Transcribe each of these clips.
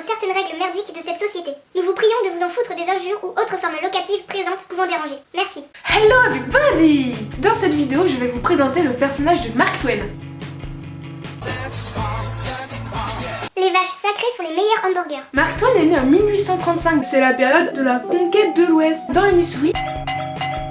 certaines règles merdiques de cette société. Nous vous prions de vous en foutre des injures ou autres formes locatives présentes pouvant déranger. Merci. Hello everybody! Dans cette vidéo, je vais vous présenter le personnage de Mark Twain. Les vaches sacrées font les meilleurs hamburgers. Mark Twain est né en 1835, c'est la période de la conquête de l'Ouest, dans le Missouri.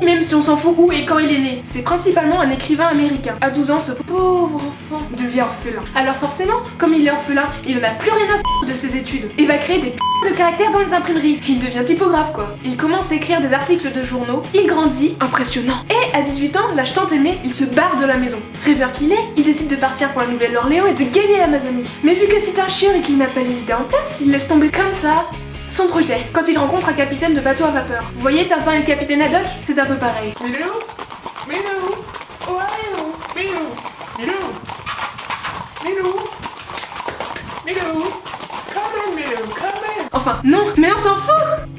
Même si on s'en fout où et quand il est né, c'est principalement un écrivain américain. À 12 ans, ce pauvre enfant devient orphelin. Alors forcément, comme il est orphelin, il en a plus rien à foutre de ses études et va créer des de caractères dans les imprimeries. Il devient typographe quoi. Il commence à écrire des articles de journaux, il grandit, impressionnant. Et à 18 ans, lâche tant aimé, il se barre de la maison. Rêveur qu'il est, il décide de partir pour la Nouvelle-Orléans et de gagner l'Amazonie. Mais vu que c'est un chieur et qu'il n'a pas les idées en place, il laisse tomber comme ça son projet, quand il rencontre un capitaine de bateau à vapeur. Vous voyez Tintin et le capitaine Haddock, c'est un peu pareil. Milou, Milou, oh Milou, Milou, Milou, Milou, Milou, come on Milou, come on. Enfin, non, mais on s'en fout.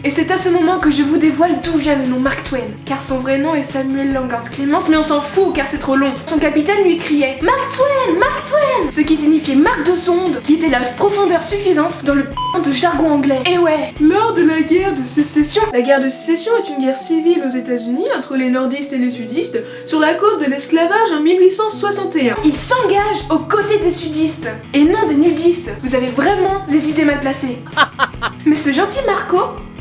Et c'est à ce moment que je vous dévoile d'où vient le nom Mark Twain. Car son vrai nom est Samuel Langans Clemens, mais on s'en fout car c'est trop long. Son capitaine lui criait « Mark Twain, Mark Twain !» Ce qui signifiait marque de sonde, qui était la profondeur suffisante dans le de jargon anglais. Et ouais, lors de la guerre de sécession. La guerre de sécession est une guerre civile aux États-Unis entre les nordistes et les sudistes sur la cause de l'esclavage en 1861. Il s'engage aux côtés des sudistes et non des nudistes. Vous avez vraiment les idées mal placées. Mais ce gentil Marco,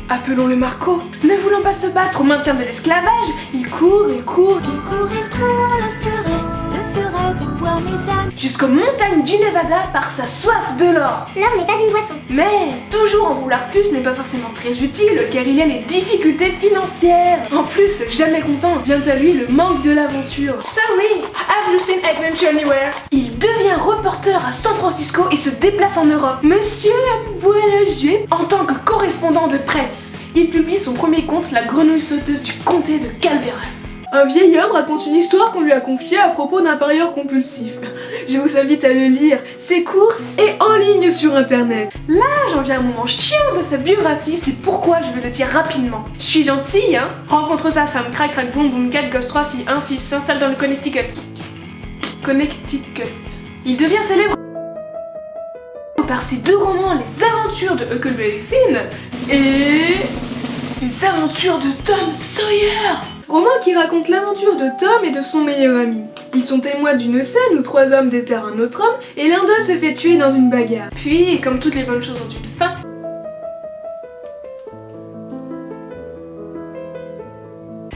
appelons-le Marco, ne voulant pas se battre au maintien de l'esclavage, il court, il court, il court, il court, le ferait du bois métal, jusqu'aux montagnes du Nevada par sa soif de l'or. L'or n'est pas une boisson. Mais toujours en vouloir plus n'est pas forcément très utile car il y a les difficultés financières. En plus, jamais content, vient à lui le manque de l'aventure. Sorry, have you seen Adventure Anywhere? Il devient reporter à San Francisco et se déplace en Europe. Monsieur aime voyager en tant que correspondant de presse. Il publie son premier conte, La grenouille sauteuse du comté de Calderas. Un vieil homme raconte une histoire qu'on lui a confiée à propos d'un parieur compulsif. Je vous invite à le lire, c'est court et en ligne sur internet. Là, j'en viens à un moment chiant de sa biographie, c'est pourquoi je vais le dire rapidement. Je suis gentille, hein. Rencontre sa femme, crac crac boum boum, 4 gosses, 3 filles, un fils, s'installe dans le Connecticut. Il devient célèbre par ses 2 romans, Les aventures de Huckleberry Finn et Les aventures de Tom Sawyer. Roman qui raconte l'aventure de Tom et de son meilleur ami. Ils sont témoins d'une scène où 3 hommes déterrent un autre homme et l'un d'eux se fait tuer dans une bagarre. Puis, comme toutes les bonnes choses ont une fin,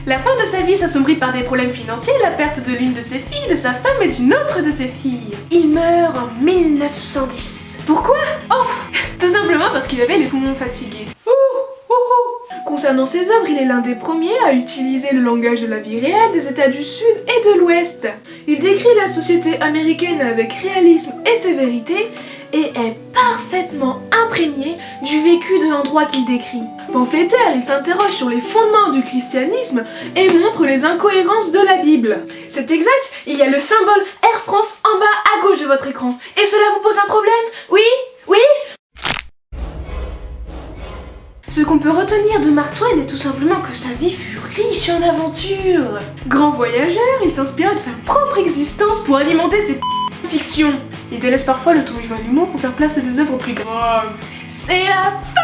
la fin de sa vie s'assombrit par des problèmes financiers, la perte de l'une de ses filles, de sa femme et d'une autre de ses filles. Il meurt en 1910. Pourquoi? Oh, tout simplement parce qu'il avait les poumons fatigués. Concernant ses œuvres, il est l'un des premiers à utiliser le langage de la vie réelle des États du Sud et de l'Ouest. Il décrit la société américaine avec réalisme et sévérité et est parfaitement imprégné du vécu de l'endroit qu'il décrit. Pamphlétaire, il s'interroge sur les fondements du christianisme et montre les incohérences de la Bible. C'est exact, il y a le symbole Air France en bas à gauche de votre écran. Et cela vous pose un problème? Oui? Oui? Ce qu'on peut retenir de Mark Twain est tout simplement que sa vie fut riche en aventures. Grand voyageur, il s'inspira de sa propre existence pour alimenter ses fictions. Il délaisse parfois le ton vivant l'humour pour faire place à des œuvres plus graves. C'est la fin.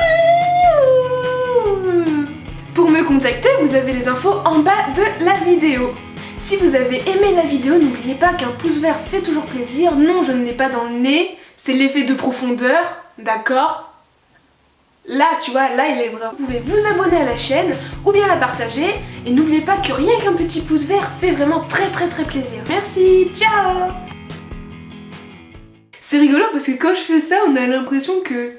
Pour me contacter, vous avez les infos en bas de la vidéo. Si vous avez aimé la vidéo, n'oubliez pas qu'un pouce vert fait toujours plaisir. Non, je ne l'ai pas dans le nez, c'est l'effet de profondeur, d'accord ? Là, tu vois, là il est vrai. Vous pouvez vous abonner à la chaîne ou bien la partager et n'oubliez pas que rien qu'un petit pouce vert fait vraiment très plaisir. Merci, ciao. C'est rigolo parce que quand je fais ça, on a l'impression que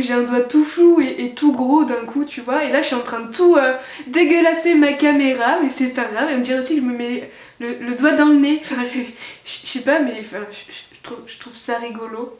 j'ai un doigt tout flou et tout gros d'un coup, tu vois. Et là, je suis en train de tout dégueulasser ma caméra, mais c'est pas grave. Et on dirait aussi que je me mets le doigt dans le nez. Enfin, je sais pas, mais enfin, je trouve ça rigolo.